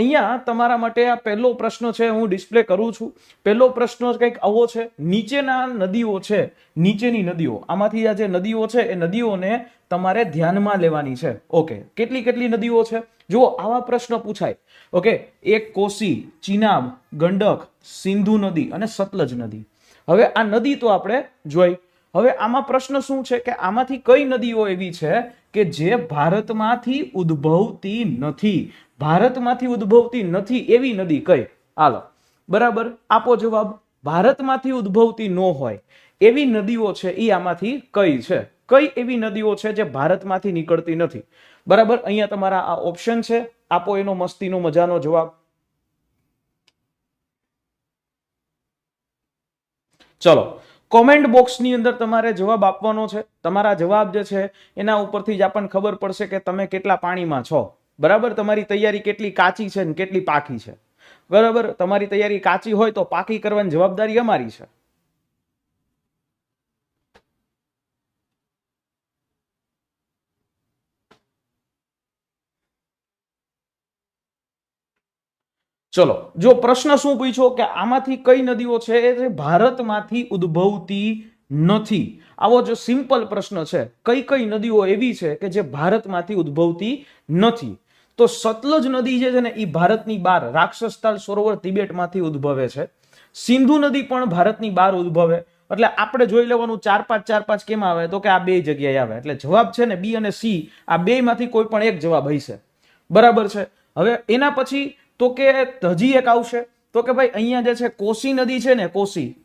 અહીંયા તમારા માટે આ પહેલો પ્રશ્ન છે, હું ડિસ્પ્લે કરું છું. પહેલો પ્રશ્ન કંઈક આવો છે. નીચેના નદીઓ છે, નીચેની નદીઓ, આમાંથી આ જે નદીઓ છે એ નદીઓને તમારે ધ્યાનમાં લેવાની છે. ઓકે, કેટલી કેટલી નદીઓ છે જુઓ, આવા પ્રશ્ન પૂછાય. ઓકે, એક કોસી, ચિનાબ, ગંડક, સિંધુ નદી અને સતલજ નદી. હવે આ નદી તો આપણે જોઈ. હવે આમાં પ્રશ્ન શું છે કે આમાંથી કઈ નદીઓ એવી છે કે જે ભારતમાંથી ઉદ્ભવતી નથી? ભારતમાંથી ઉદ્ભવતી નથી એવી નદી કઈ? હાલો, બરાબર, આપો જવાબ. ભારતમાંથી ઉદ્ભવતી ન હોય એવી નદીઓ છે એ આમાંથી કઈ છે? કઈ એવી નદીઓ છે જે ભારતમાંથી નીકળતી નથી? બરાબર, અહીંયા તમારા આ ઓપ્શન છે, આપો એનો મસ્તીનો મજાનો જવાબ. ચલો, કોમેન્ટ બોક્સની અંદર તમારે જવાબ આપવાનો છે. તમારા જવાબ જે છે એના ઉપરથી જ આપણને ખબર પડશે કે તમે કેટલા પાણીમાં છો. બરાબર, તમારી તૈયારી કેટલી કાચી છે ને કેટલી પાકી છે. બરાબર, તમારી તૈયારી કાચી હોય તો પાકી કરવાની જવાબદારી અમારી છે. ચલો, જો પ્રશ્ન શું પૂછ્યો કે આમાંથી કઈ નદીઓ છે જે ભારતમાંથી ઉદ્ભવતી નથી? આવો જો સિમ્પલ પ્રશ્ન છે, કઈ કઈ નદીઓ એવી છે કે જે ભારતમાંથી ઉદ્ભવતી નથી? તો સતલજ નદી જે છે ને એ ભારતની બહાર રાક્ષસતાલ સરોવર તિબેટમાંથી ઉદ્ભવે છે. સિંધુ નદી પણ ભારતની બહાર ઉદ્ભવે. એટલે આપણે જોઈ લેવાનું 4-5 કેમ આવે તો કે આ બે જગ્યાએ આવે. એટલે જવાબ છે ને બી અને સી, આ બે માંથી કોઈ પણ એક જવાબ હશે. બરાબર છે. હવે એના પછી તો કે હજી એક આવશે તો કે ભાઈ અહીંયા જે છે કોસી નદી છે ને,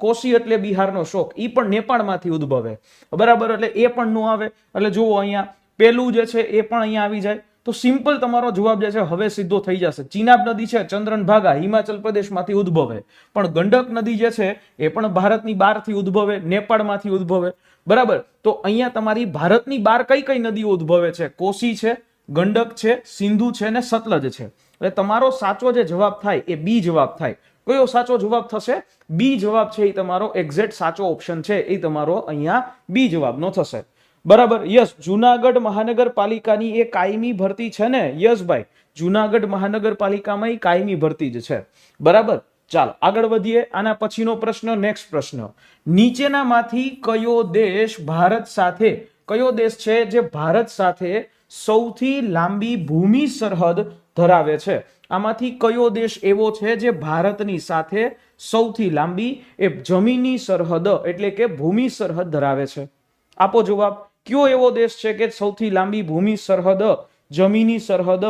કોસી એટલે બિહારનો શોક, એ પણ નેપાળમાંથી ઉદ્ભવે. બરાબર, એટલે એ પણ નો આવે. એટલે જુઓ અહીંયા પેલું જે છે એ પણ અહીંયા આવી જાય. તો સિમ્પલ તમારો જવાબ જે છે હવે સીધો થઈ જશે. ચિનાબ નદી છે, ચંદ્રનભાગા હિમાચલ પ્રદેશમાંથી ઉદ્ભવે. પણ ગંડક નદી જે છે એ પણ ભારતની બહારથી ઉદ્ભવે, નેપાળમાંથી ઉદ્ભવે. બરાબર, તો અહીંયા તમારી ભારતની બહાર કઈ કઈ નદીઓ ઉદ્ભવે છે? કોસી છે, ગંડક છે, સિંધુ છે ને સતલજ છે. એટલે તમારો સાચો જે જવાબ થાય એ બી જવાબ થાય. કયો સાચો જવાબ થશે? બી જવાબ છે એ તમારો એક્ઝેક્ટ સાચો ઓપ્શન છે, એ તમારો અહીંયા બી જવાબનો થશે. બરાબર, યસ. જુનાગઢ મહાનગરપાલિકાની એ કાયમી ભરતી છે ને? યસ ભાઈ, જુનાગઢ મહાનગરપાલિકામાં એ કાયમી ભરતી જ છે. બરાબર, ચાલો આગળ વધીએ. આના પછીનો પ્રશ્ન, નેક્સ્ટ પ્રશ્ન. નીચેનામાંથી કયો દેશ ભારત સાથે, કયો દેશ છે જે ભારત સાથે સૌથી લાંબી ભૂમિ સરહદ ધરાવે છે? આમાંથી કયો દેશ એવો છે જે ભારતની સાથે સૌથી લાંબી એ જમીની સરહદ એટલે કે ભૂમિ સરહદ ધરાવે છે? આપો જવાબ. કયો એવો દેશ છે કે સૌથી લાંબી ભૂમિ સરહદ, જમીની સરહદ,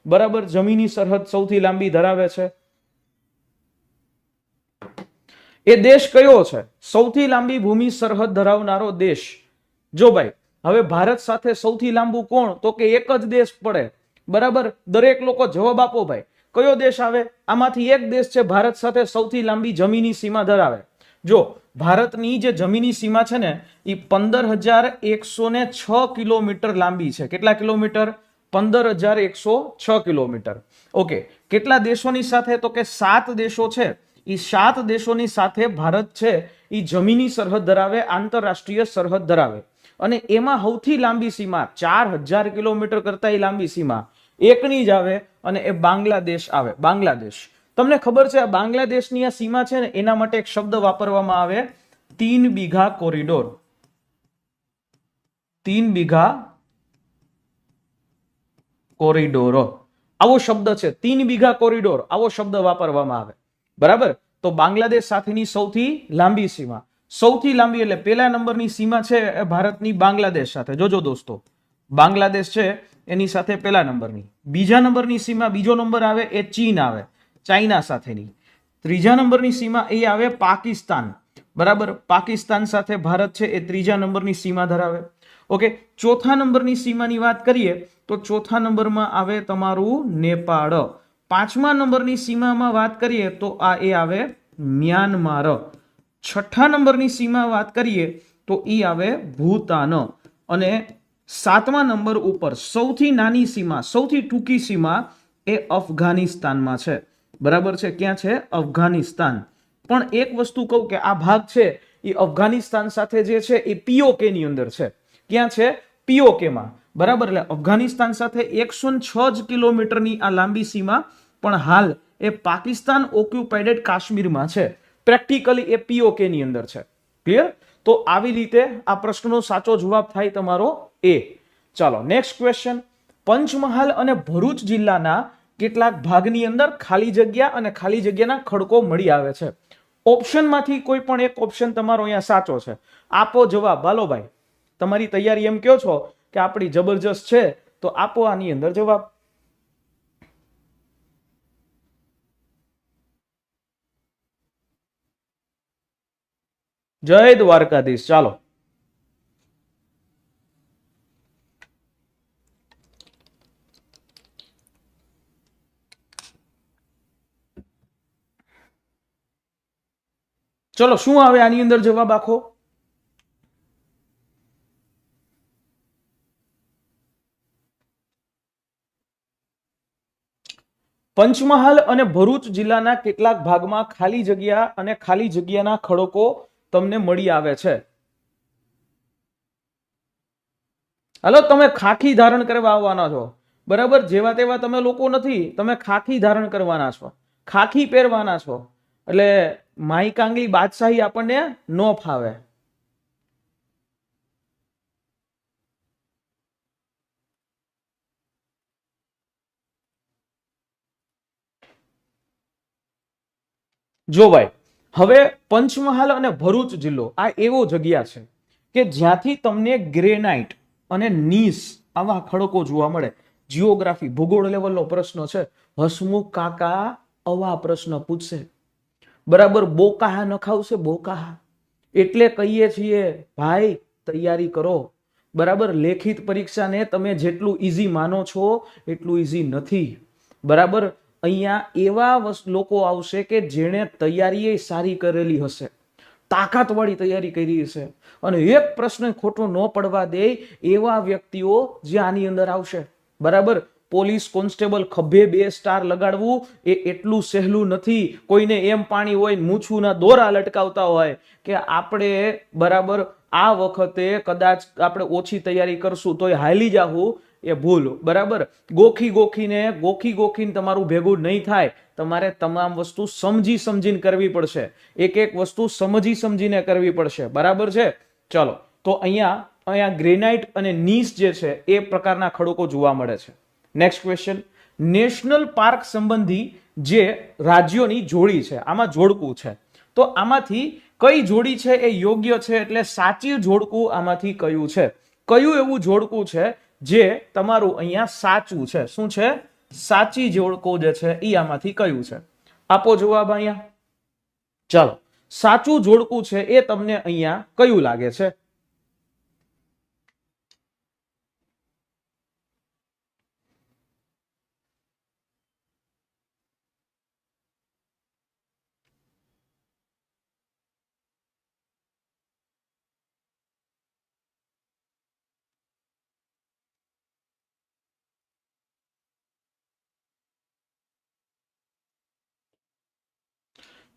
બરાબર, જમીની સરહદ સૌથી લાંબી ધરાવે છે? એ દેશ કયો છે સૌથી લાંબી ભૂમિ સરહદ ધરાવનારો દેશ? જો ભાઈ, હવે ભારત સાથે સૌથી લાંબુ કોણ? તો કે એક જ દેશ પડે. બરાબર, દરેક લોકો જવાબ આપો ભાઈ, કયો દેશ આવે? આમાંથી એક દેશ છે ભારત સાથે સૌથી લાંબી જમીની સીમા ધરાવે. જો ભારતની જે જમીની સીમા છે ને એ 15,106 કિલોમીટર લાંબી છે. કેટલા કિલોમીટર? 15,106 કિલોમીટર. ઓકે, કેટલા દેશોની સાથે? તો કે 7 દેશો છે. એ 7 દેશોની સાથે ભારત છે એ જમીની સરહદ ધરાવે, આંતરરાષ્ટ્રીય સરહદ ધરાવે. અને એમાં સૌથી લાંબી સીમા 4,000 કિલોમીટર કરતા લાંબી સીમા એકની જ આવે અને એ બાંગ્લાદેશ આવે. બાંગ્લાદેશ. તમને ખબર છે આ બાંગ્લાદેશની આ સીમા છે ને એના માટે એક શબ્દ વાપરવામાં આવે, 3 બીઘા કોરિડોર. 3 બીઘા કોરિડોર આવો શબ્દ છે. 3 બીઘા કોરિડોર આવો શબ્દ વાપરવામાં આવે. બરાબર, તો બાંગ્લાદેશ સાથેની સૌથી લાંબી સીમા, સૌથી લાંબી એટલે પહેલા નંબરની સીમા છે એ ભારતની બાંગ્લાદેશ સાથે. જોજો દોસ્તો, બાંગ્લાદેશ છે એની સાથે પહેલા નંબરની. બીજા નંબરની સીમા, બીજો નંબર આવે એ ચીન આવે, ચાઇના સાથેની. ત્રીજા નંબરની સીમા એ આવે પાકિસ્તાન. બરાબર, પાકિસ્તાન સાથે ભારત છે એ ત્રીજા નંબરની સીમા ધરાવે. ઓકે, ચોથા નંબરની સીમાની વાત કરીએ તો ચોથા નંબરમાં આવે તમારું નેપાળ. પાંચમા નંબરની સીમામાં વાત કરીએ તો આ એ આવે મ્યાનમાર. છઠ્ઠા નંબરની સીમા વાત કરીએ તો એ આવે ભૂતાન. અને 7મા નંબર ઉપર સૌથી નાની સીમા, સૌથી ટૂંકી સીમા એ અફઘાનિસ્તાનમાં છે. બરાબર છે, ક્યાં છે? અફઘાનિસ્તાન. પણ એક વસ્તુ કહું કે આ ભાગ છે એ અફઘાનિસ્તાન સાથે જે છે એ પીઓકે ની અંદર છે. ક્યાં છે? પીઓકે માં. બરાબર, એટલે અફઘાનિસ્તાન સાથે 106 કિલોમીટરની આ લાંબી સીમા પણ હાલ એ પાકિસ્તાન ઓક્યુપાઇડેડ કાશ્મીરમાં છે. પ્રેક્ટિકલી એ પીઓકે ની અંદર છે. ક્લિયર? તો આવી રીતે આ પ્રશ્નનો સાચો જવાબ થાય તમારો એ. ચાલો નેક્સ્ટ ક્વેશ્ચન. પંચમહાલ અને ભરૂચ જિલ્લાના કેટલાક ભાગની અંદર ખાલી જગ્યા અને ખાલી જગ્યાના ખડકો મળી આવે છે. ઓપ્શનમાંથી કોઈ પણ એક ઓપ્શન તમારો અહીંયા સાચો છે. આપો જવાબ. હાલો ભાઈ, તમારી તૈયારી એમ કહો છો કે આપણી જબરજસ્ત છે, તો આપો આની અંદર જવાબ. જય દ્વારકાધીશ. ચાલો ચલો શું આવે આની અંદર જવાબ આખો? પંચમહાલ અને ભરૂચ જિલ્લાના કેટલાક ભાગમાં ખાલી જગ્યા અને ખાલી જગ્યાના ખડકો તમને મળી આવે છે. હાલો, તમે ખાખી ધારણ કરવા આવવાના છો, બરાબર? જેવા તેવા તમે લોકો નથી, તમે ખાખી ધારણ કરવાના છો, ખાખી પહેરવાના છો, એટલે માઈ કાંગલી બાદશાહી આપણને ન ફાવે. જો ભાઈ, હવે પંચમહાલ અને ભરૂચ જિલ્લો આ એવો જગ્યા છે કે જ્યાંથી તમને ગ્રેનાઇટ અને નીસ આવા ખડકો જોવા મળે. જીઓગ્રાફી ભૂગોળ લેવલનો પ્રશ્ન છે. હસમુખ કાકા આવા પ્રશ્ન પૂછશે, બરાબર? બોકાહા નખાવશે, બોકાહા. એટલે કહીએ છીએ ભાઈ તૈયારી કરો, બરાબર? લેખિત પરીક્ષાને તમે જેટલું ઈઝી માનો છો એટલું ઈઝી નથી, બરાબર? અહીંયા એવા લોકો આવશે કે જેણે તૈયારી સારી કરેલી હશે, તાકાતવાળી તૈયારી કરી હશે, અને એક પ્રશ્ન ખોટો ન પડવા દે એવા વ્યક્તિઓ જે આની અંદર આવશે, બરાબર? પોલીસ કોન્સ્ટેબલ ખભે 2 સ્ટાર લગાડવું એ એટલું સહેલું નથી. કોઈને એમ પાણી હોય, મૂછુના દોરા લટકાવતા હોય કે આપણે, બરાબર, આ વખતે કદાચ આપણે ઓછી તૈયારી કરશું તોય હાલી જાવું, એ ભૂલ, બરાબર? ગોખી ગોખીને તમારું ભેગું નહીં થાય. તમારે તમામ વસ્તુ સમજીને કરવી પડશે. એક એક વસ્તુ સમજીને કરવી પડશે, બરાબર છે? ચલો, તો અહીંયા ગ્રેનાઇટ અને નીસ જે છે એ પ્રકારના ખડકો જોવા મળે છે. Next question. નેશનલ પાર્ક સંબંધી જે રાજ્યોની જોડી છે, આમાં જોડકું છે, તો આમાંથી કઈ જોડી છે એ યોગ્ય છે? એટલે સાચી જોડકું આમાંથી કયું છે? કયું એવું જોડકું છે જે તમારું અહીંયા સાચું છે? શું છે? સાચી જોડકું જે છે એ આમાંથી કયું છે? આપો જવાબ અહીંયા. ચાલો, સાચું જોડકું છે એ તમને અહીંયા કયું લાગે છે?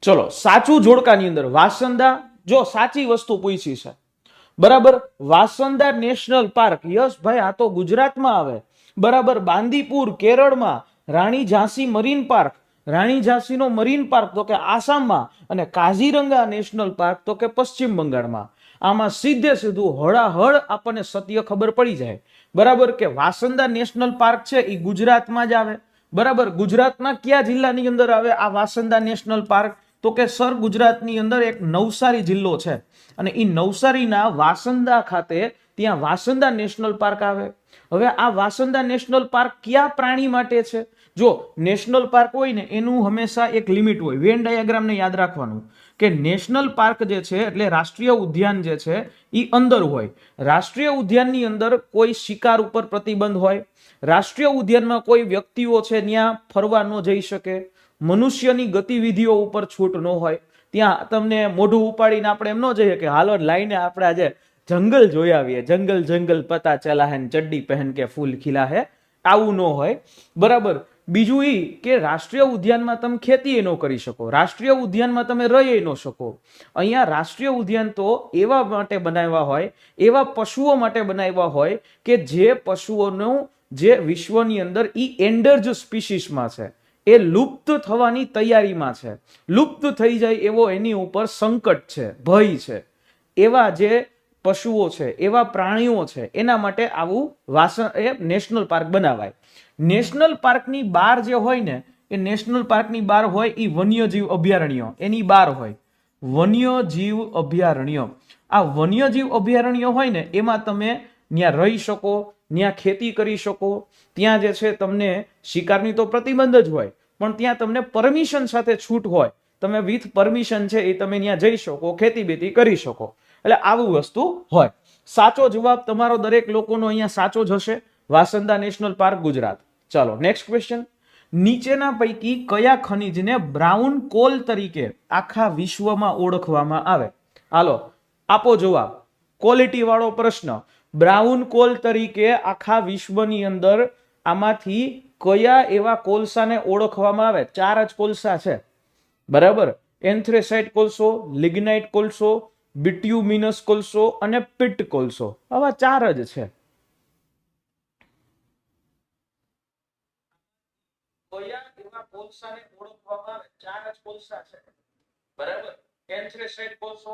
ચલો, સાચું જોડકાની અંદર વાસંદા, જો સાચી વસ્તુ પૂછી છે, બરાબર? વાસંદા નેશનલ પાર્ક, યસ ભાઈ, આ તો ગુજરાતમાં આવે, બરાબર? બાંદીપુર કેરળમાં, રાણી ઝાંસી મરીન પાર્ક, રાણી ઝાંસીનો મરીન પાર્ક તો કે આસામમાં, અને કાઝીરંગા નેશનલ પાર્ક તો કે પશ્ચિમ બંગાળમાં. આમાં સીધું હળાહળ આપણને સત્ય ખબર પડી જાય, બરાબર? કે વાસંદા નેશનલ પાર્ક છે એ ગુજરાતમાં જ આવે, બરાબર? ગુજરાતના કયા જિલ્લાની અંદર આવે આ વાસંદા નેશનલ પાર્ક? તો કે સર ગુજરાતની અંદર એક નવસારી જિલ્લો છે, અને એ નવસારીના વાસંદા ખાતે ત્યાં વાસંદા નેશનલ પાર્ક આવે. હવે આ વાસંદા નેશનલ પાર્ક કયા પ્રાણી માટે છે? જો નેશનલ પાર્ક હોય ને એનું હંમેશા એક લિમિટ હોય. વેન ડાયાગ્રામને યાદ રાખવાનું કે નેશનલ પાર્ક જે છે એટલે રાષ્ટ્રીય ઉદ્યાન જે છે એ અંદર હોય. રાષ્ટ્રીય ઉદ્યાનની અંદર કોઈ શિકાર ઉપર પ્રતિબંધ હોય, રાષ્ટ્રીય ઉદ્યાનમાં કોઈ વ્યક્તિઓ છે ત્યાં ફરવા ન જઈ શકે, મનુષ્યની ગતિવિધિઓ ઉપર છૂટ ન હોય. ત્યાં તમને મોઢું ઉપાડીને આપણે એમ ન જઈએ કે હાલો લાઈને આપણે આજે જંગલ જોઈ આવીએ, જંગલ પતા ચલા હે ચડ્ડી પહેન કે ફૂલ ખીલા હે, આવું ન હોય, બરાબર? બીજું એ કે રાષ્ટ્રીય ઉદ્યાનમાં તમે ખેતી ન કરી શકો, રાષ્ટ્રીય ઉદ્યાનમાં તમે રહી ન શકો. અહીંયા રાષ્ટ્રીય ઉદ્યાન તો એવા માટે બનાવ્યા હોય, એવા પશુઓ માટે બનાવ્યા હોય કે જે પશુઓનું જે વિશ્વની અંદર ઈ એન્ડર્જ સ્પીસીસમાં છે, એ લુપ્ત થવાની તૈયારીમાં છે, લુપ્ત થઈ જાય એવો એની ઉપર સંકટ છે, ભય છે, એવા જે પશુઓ છે, એવા પ્રાણીઓ છે, એના માટે આવું નેશનલ પાર્ક બનાવાય. નેશનલ પાર્કની બહાર જે હોય ને, એ નેશનલ પાર્કની બહાર હોય એ વન્યજીવ અભયારણ્ય એની બહાર હોય. વન્યજીવ અભયારણ્ય, આ વન્યજીવ અભયારણ્ય હોય ને એમાં તમે ત્યાં રહી શકો, ત્યાં ખેતી કરી શકો, ત્યાં જે છે તમને શિકારની તો પ્રતિબંધ જ હોય, પણ ત્યાં તમને પરમિશન સાથે છૂટ હોય, તમે વિથ પરમિશન છે એ તમે ત્યાં જઈ શકો, ખેતી બેતી કરી શકો. એટલે આવું વસ્તુ હોય. સાચો જવાબ તમારો દરેક લોકોનો અહીંયા સાચો જ હશે. વાસંદા નેશનલ પાર્ક, ગુજરાત. ચાલો નેક્સ્ટ ક્વેશ્ચન. નીચેના પૈકી કયા ખનિજને બ્રાઉન કોલ તરીકે આખા વિશ્વમાં ઓળખવામાં આવે? હાલો આપો જવાબ. ક્વોલિટી વાળો પ્રશ્ન. બ્રાઉન કોલ તરીકે આખા વિશ્વની અંદર આમાંથી કયા એવા કોલસાને ઓળખવામાં આવે? 4 જ કોલસા છે, બરાબર. એન્થ્રેસાઇટ કોલસો, લિગ્નાઇટ કોલસો, બિટ્યુમિનસ કોલસો અને પિટ કોલસો. આવા 4 જ છે. કયા એવા કોલસાને ઓળખવામાં આવે? 4 જ કોલસા છે, બરાબર. એન્થ્રેસાઇટ કોલસો.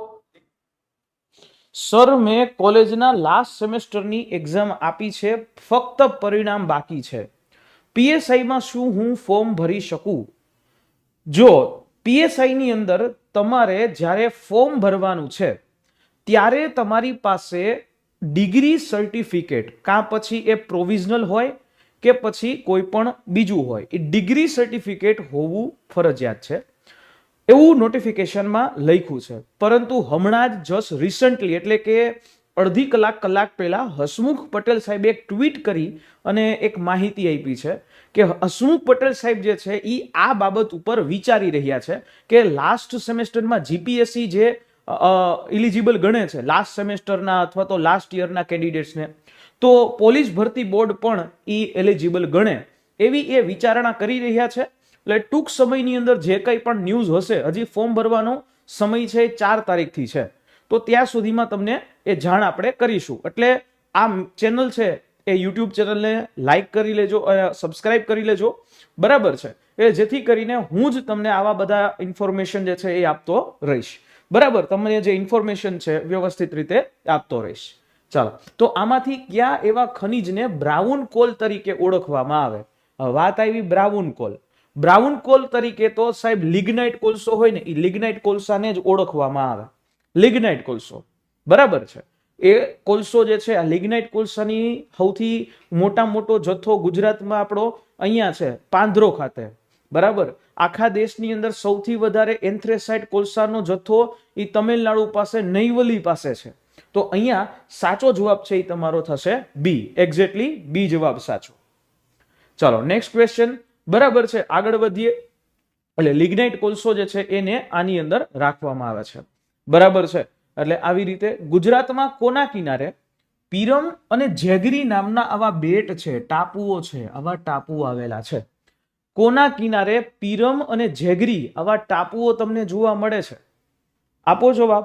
સર મેં કોલેજના લાસ્ટ સેમેસ્ટરની એક્ઝામ આપી છે, ફક્ત પરિણામ બાકી છે. પીએસઆઈ માં શું હું ફોર્મ ભરી શકું? જો પીએસઆઈ ની અંદર તમારે જ્યારે ફોર્મ ભરવાનું છે ત્યારે તમારી પાસે ડિગ્રી સર્ટિફિકેટ કાં પછી એ પ્રોવિઝનલ હોય કે પછી કોઈ પણ બીજું હોય, એ ડિગ્રી સર્ટિફિકેટ હોવું ફરજિયાત છે એવું નોટિફિકેશનમાં લખ્યું છે. પરંતુ હમણાં જ જસ્ટ રિસન્ટલી એટલે કે અડધી કલાક પહેલા હસમુખ પટેલ સાહેબે એક ટ્વીટ કરી અને એક માહિતી આપી છે કે હસમુખ પટેલ સાહેબ જે છે એ આ બાબત ઉપર વિચારી રહ્યા છે કે લાસ્ટ સેમેસ્ટરમાં જીપીએસસી જે ઇલિજિબલ ગણે છે લાસ્ટ સેમેસ્ટરના અથવા તો લાસ્ટ યરના કેન્ડિડેટ્સને, તો પોલીસ ભરતી બોર્ડ પણ એ એલિજિબલ ગણે એવી એ વિચારણા કરી રહ્યા છે. એટલે ટૂંક સમયની અંદર જે કંઈ પણ ન્યૂઝ હશે, હજી ફોર્મ ભરવાનો સમય છે 4 તારીખથી છે, તો ત્યાં સુધીમાં તમને એ જાણ આપણે કરીશું. એટલે આ ચેનલ છે એ યુટ્યુબ ચેનલને લાઈક કરી લેજો, સબસ્ક્રાઇબ કરી લેજો, બરાબર છે, એ જેથી કરીને હું જ તમને આવા બધા ઇન્ફોર્મેશન જે છે એ આપતો રહીશ, બરાબર. તમને જે ઇન્ફોર્મેશન છે વ્યવસ્થિત રીતે આપતો રહીશ. ચાલો, તો આમાંથી કયા એવા ખનિજને બ્રાઉન કોલ તરીકે ઓળખવામાં આવે? વાત આવી બ્રાઉન કોલ. બ્રાઉન કોલ તરીકે તો સાહેબ લિગ્નાઇટ કોલસો હોય ને, એ લિગ્નાઇટ કોલસાને જ ઓળખવામાં આવે. લિગ્નાઇટ કોલસો, બરાબર છે. એ કોલસો જે છે, આ લિગ્નાઇટ કોલસાની સૌથી મોટો જથ્થો ગુજરાતમાં આપણો અહીંયા છે પાંધરો ખાતે, બરાબર. આખા દેશની અંદર સૌથી વધારે એન્થ્રેસાઇટ કોલસાનો જથ્થો એ તમિલનાડુ પાસે નૈવલી પાસે છે. તો અહીંયા સાચો જવાબ છે એ તમારો થશે બી. એક્ઝેક્ટલી બી જવાબ સાચો. ચાલો નેક્સ્ટ ક્વેશ્ચન, બરાબર છે, આગળ વધીએ. એટલે લિગ્નાઇટ કોલસો જે છે એને આની અંદર રાખવામાં આવે છે, બરાબર છે. એટલે આવી રીતે ગુજરાતમાં કોના કિનારે પીરમ અને જેગરી નામના આવા બેટ છે, ટાપુઓ છે, આવા ટાપુઓ આવેલા છે? કોના કિનારે પીરમ અને જેગરી આવા ટાપુઓ તમને જોવા મળે છે? આપો જવાબ.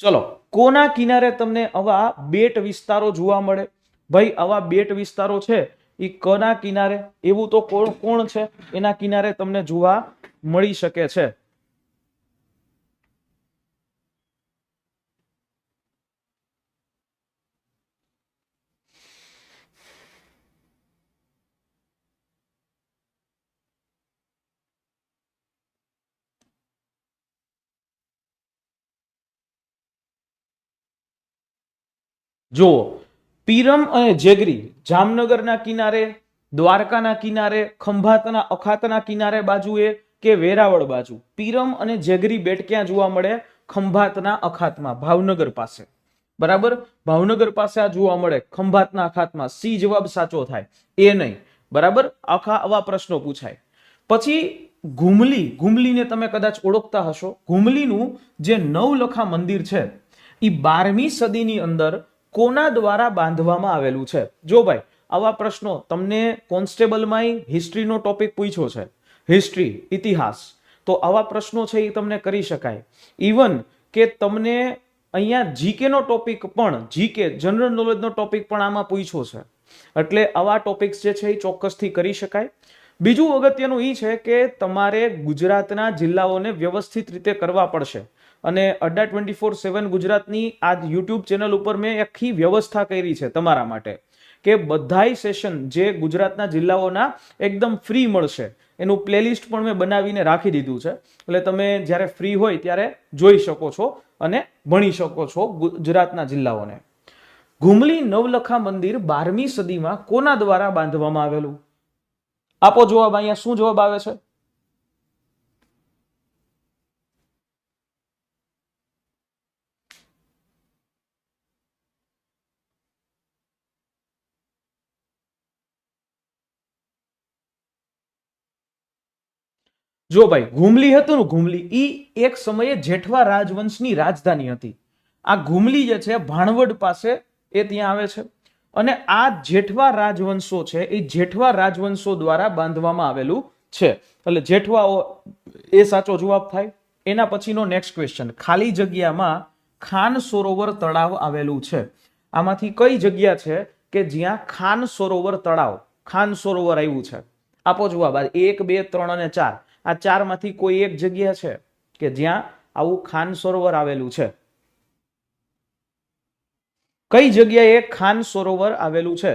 ચલો, કોના કિનારે તમને આવા બેટ વિસ્તારો જોવા મળે? ભાઈ આવા બેટ વિસ્તારો છે એ કોના કિનારે? એવું તો કોણ છે એના કિનારે તમને જોવા મળી શકે છે? જુઓ, પીરમ અને જેગરી જામનગરના કિનારે, દ્વારકાના કિનારે, ખંભાતના અખાતના કિનારે બાજુએ કે વેરાવળ બાજુ પીરમ અને જેગરી બેટ ક્યાં જોવા મળે? ખંભાતના અખાતમાં, ભાવનગર પાસે, બરાબર. ભાવનગર પાસે આ જોવા મળે, ખંભાતના અખાતમાં. સી જવાબ સાચો થાય, એ નહીં, બરાબર. આવા પ્રશ્નો પૂછાય. પછી ઘુમલીને તમે કદાચ ઓળખતા હશો. ઘુમલીનું જે નવલખા મંદિર છે એ 12મી સદીની અંદર કોના દ્વારા બાંધવામાં આવેલું છે? જો ભાઈ આવા પ્રશ્નો તમને કોન્સ્ટેબલમાં હિસ્ટ્રીનો ટોપિક પૂછ્યો છે, હિસ્ટ્રી, ઇતિહાસ, તો આવા પ્રશ્નો છે એ તમને કરી શકાય. ઇવન કે તમને અહીંયા જીકે નો ટોપિક પણ, જીકે જનરલ નોલેજનો ટોપિક પણ આમાં પૂછ્યો છે, એટલે આવા ટોપિક્સ જે છે એ ચોક્કસથી કરી શકાય. બીજું અગત્યનું એ છે કે તમારે ગુજરાતના જિલ્લાઓને વ્યવસ્થિત રીતે કરવા પડશે, અને અડ્ડા 24/7 ગુજરાતની આ યુટ્યુબ ચેનલ ઉપર મેં આખી વ્યવસ્થા કરી છે તમારા માટે કે બધાય સેશન જે ગુજરાતના જિલ્લાઓના એકદમ ફ્રી મળશે, એનું પ્લેલિસ્ટ પણ મેં બનાવીને રાખી દીધું છે, એટલે તમે જ્યારે ફ્રી હોય ત્યારે જોઈ શકો છો અને ભણી શકો છો ગુજરાતના જિલ્લાઓને. ઘુમલી નવલખા મંદિર 12મી સદીમાં કોના દ્વારા બાંધવામાં આવેલું? આપો જવાબ. અહીંયા શું જવાબ આવે છે? જો ભાઈ, ઘુમલી હતું ને, ઘુમલી ઈ એક સમયે જેઠવા રાજવંશની રાજધાની હતી. આ ઘુમલી જે છે ભાણવડ પાસે એ ત્યાં આવે છે, અને આ જેઠવા રાજવંશો છે એ જેઠવા રાજવંશો દ્વારા બાંધવામાં આવેલું છે, એટલે જેઠવાઓ એ સાચો જવાબ થાય. એના પછીનો નેક્સ્ટ ક્વેશ્ચન, ખાલી જગ્યામાં ખાન સરોવર તળાવ આવેલું છે. આમાંથી કઈ જગ્યા છે કે જ્યાં ખાન સરોવર તળાવ, ખાન સરોવર આવ્યું છે? આપો જવાબ. 1, 2, 3 અને 4, આ ચારમાંથી કોઈ એક જગ્યા છે કે જ્યાં આવું ખાન સરોવર આવેલું છે? કઈ જગ્યાએ ખાન સરોવર આવેલું છે?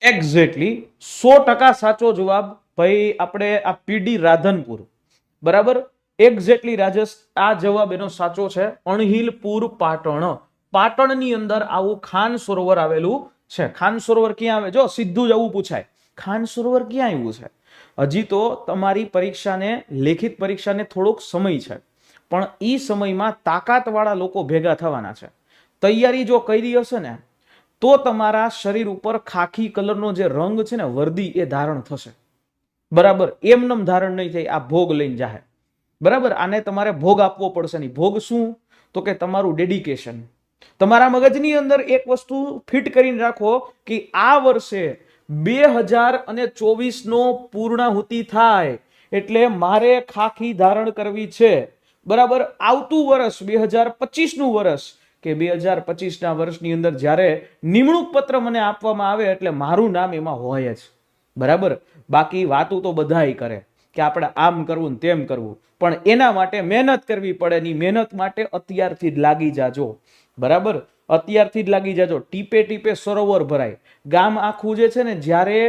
એક્ઝેક્ટલી 100% સાચો જવાબ ભાઈ. આપણે આ પીડી રાધનપુર, બરાબર, એક્ઝેક્ટલી રાજેશ, આ જવાબ એનો સાચો છે. અણહિલપુર પાટણ, પાટણની અંદર આવું ખાન સરોવર આવેલું છે. ખાન સરોવર ક્યાં આવે? જો સીધું જ આવું પૂછાય, ખાન સરોવર ક્યાં આવ્યું છે? હજી તો તમારી પરીક્ષાને, લેખિત પરીક્ષાને થોડોક સમય છે, પણ એ સમયમાં તાકાતવાળા લોકો ભેગા થવાના છે. તૈયારી જો કરી હશે ને તો તમારા શરીર ઉપર ખાખી કલરનો જે રંગ છે ને, વર્દી, એ ધારણ થશે, બરાબર. એમનેમ ધારણ નહીં થાય, આ ભોગ લઈને જાહે, બરાબર. આને તમારે ભોગ આપવો પડશે. નહીં ભોગ શું? તો કે તમારું ડેડિકેશન. તમારા મગજની અંદર એક વસ્તુ ફિટ કરીને રાખો કે આ વર્ષે 2024 નો પૂર્ણાહુતિ થાય એટલે મારે ખાખી ધારણ કરવી છે, બરાબર. આવતું વર્ષ 2025 નું વર્ષ, કે 2025 ના વર્ષની અંદર જ્યારે નિમણૂક પત્ર મને આપવામાં આવે એટલે મારું નામ એમાં હોય જ, બરાબર. બાકી વાતું તો બધાય કરે કે આપણે આમ કરવું ને તેમ કરવું, પણ એના માટે મહેનત કરવી પડે. ની મહેનત માટે અત્યારથી જ લાગી જાજો, બરાબર. અત્યારથી જ લાગી જાજો. ટીપે ટીપે સરોવર ભરાય. ગામ આખું જે છે ને, જ્યારે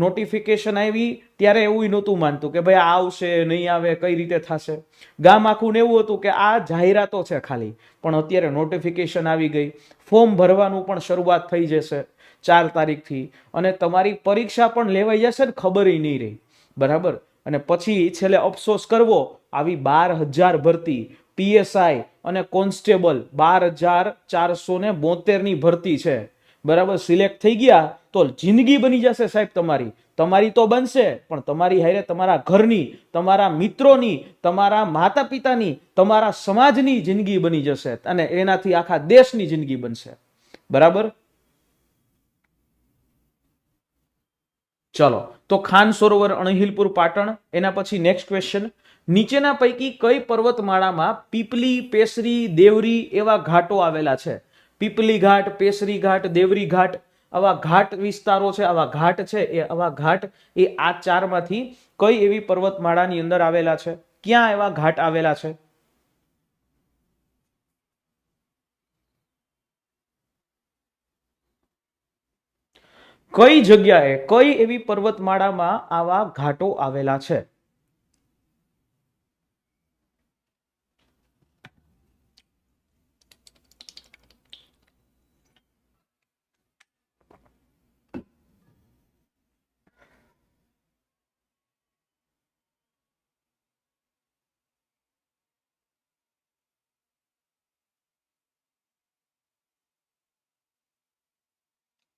નોટિફિકેશન આવી ત્યારે એવું નહોતું માનતું કે ભાઈ આવશે નહીં આવે, કઈ રીતે થશે. ગામ આખું ને એવું હતું કે આ જાહેરાતો છે ખાલી, પણ અત્યારે નોટિફિકેશન આવી ગઈ, ફોર્મ ભરવાનું પણ શરૂઆત થઈ જશે 4 તારીખથી, અને તમારી પરીક્ષા પણ લેવાઈ જશે ને, ખબર નહીં રહી, બરાબર. અને પછી છેલ્લે અફસોસ કરવો, આવી 12,000 ભરતી, પીએસઆઈ અને કોન્સ્ટેબલ 12,472 ની ભરતી છે, બરાબર. સિલેક્ટ થઈ ગયા તો જિંદગી બની જશે સાહેબ તમારી. તમારી તો બનશે, પણ તમારી હારે તમારા ઘરની, તમારા મિત્રોની, તમારા માતા પિતાની, તમારા સમાજની જિંદગી બની જશે, અને એનાથી આખા દેશની જિંદગી બનશે, બરાબર. ચલો, તો ખાન સરોવર, અણહિલપુર, પાટણ. એના પછી નેક્સ્ટ ક્વેશ્ચન, નીચેના પૈકી કઈ પર્વતમાળામાં પીપલી, પેસરી, દેવરી એવા ઘાટો આવેલા છે? પીપલી ઘાટ, પેસરી ઘાટ, દેવરી ઘાટ, આવા ઘાટ વિસ્તારો છે, આવા ઘાટ છે, એ આવા ઘાટ એ આ ચારમાંથી કઈ એવી પર્વતમાળાની અંદર આવેલા છે? ક્યાં એવા ઘાટ આવેલા છે? કઈ જગ્યાએ, કઈ એવી પર્વતમાળામાં આવા ઘાટો આવેલા છે?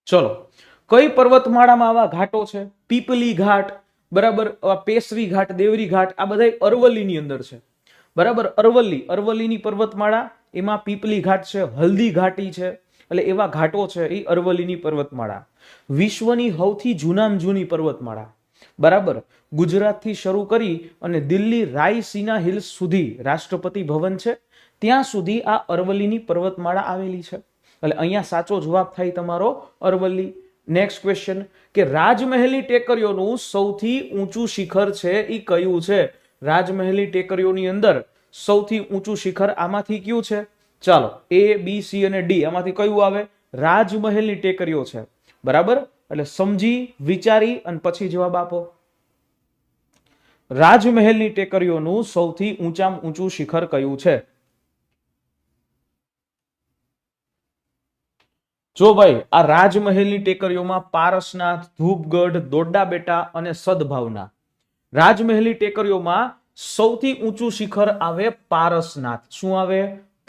ચલો, કઈ પર્વતમાળામાં આવા ઘાટો છે? પીપલી ઘાટ, બરાબર, પેસરી ઘાટ, દેવરી ઘાટ, આ બધા અરવલ્લીની અંદર છે. બરાબર. અરવલ્લી, અરવલ્લીની પર્વતમાળા, એમાં પીપલી ઘાટ છે, હલ્દી ઘાટી છે, એટલે એવા ઘાટો છે એ અરવલ્લીની પર્વતમાળા. વિશ્વની સૌથી જૂનામાં જૂની પર્વતમાળા, બરાબર, ગુજરાતથી શરૂ કરી અને દિલ્હી રાયસીના હિલ્સ સુધી રાષ્ટ્રપતિ ભવન છે, ત્યાં સુધી આ અરવલ્લીની પર્વતમાળા આવેલી છે. એટલે અહીંયા સાચો જવાબ થાય તમારો અરવલ્લી. નેક્સ્ટ ક્વેશ્ચન કે રાજમહેલની ટેકરીઓનું સૌથી ઊંચું શિખર છે એ કયું છે? રાજમહેલની ટેકરીઓની અંદર સૌથી ઊંચું શિખર આમાંથી કયું છે? ચાલો, એ બી સી અને ડી આમાંથી કયું આવે? રાજમહેલની ટેકરીઓ છે. બરાબર, એટલે સમજી વિચારી અને પછી જવાબ આપો. રાજમહેલની ટેકરીઓનું સૌથી ઊંચામાં ઊંચું શિખર કયું છે? જો ભાઈ, આ રાજમહેલની ટેકરીઓમાં પારસનાથ, ધૂપગઢ, દોડ્ડા બેટા અને સદભાવના. રાજમહેલની ટેકરીઓમાં સૌથી ઊંચું શિખર આવે પારસનાથ. શું આવે?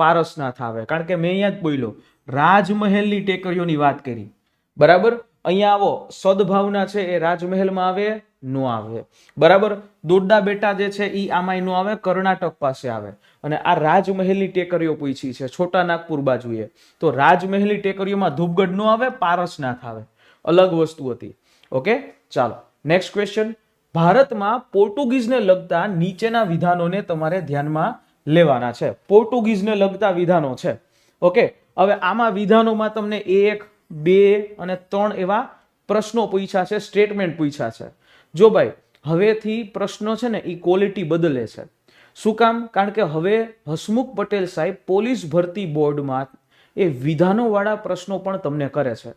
પારસનાથ આવે. કારણ કે મેં અહીંયા જ બોલ્યો, રાજમહેલની ટેકરીઓની વાત કરી. બરાબર, અહીંયા આવો, સદભાવના છે એ રાજમહેલમાં આવે? નો આવે. બરાબર, દોડ્ડા બેટા જે છે એ આમાંય નો આવે, કર્ણાટક પાસે આવે. અને આ રાજમહેલની ટેકરીઓ પૂછી છે છોટા નાગપુર બાજુએ, તો રાજમહેલની ટેકરીઓમાં ધૂપગઢ નો આવે, પારસનાથ આવે. અલગ વસ્તુ હતી. ઓકે, ચાલો નેક્સ્ટ ક્વેશ્ચન. ભારતમાં પોર્ટુગીઝને લગતા નીચેના વિધાનોને તમારે ધ્યાનમાં લેવાના છે. પોર્ટુગીઝને લગતા વિધાનો છે. ઓકે, હવે આમાં વિધાનોમાં તમને 1, 2 અને 3 એવા પ્રશ્નો પૂછ્યા છે, સ્ટેટમેન્ટ પૂછ્યા છે. જો ભાઈ, હવેથી પ્રશ્નો છે ને એ ક્વોલિટી બદલે છે. શું કામ? કારણ કે હવે હસમુખ પટેલ સાહેબ પોલીસ ભરતી બોર્ડમાં એ વિધાનોવાળા પ્રશ્નો પણ તમને કરે છે,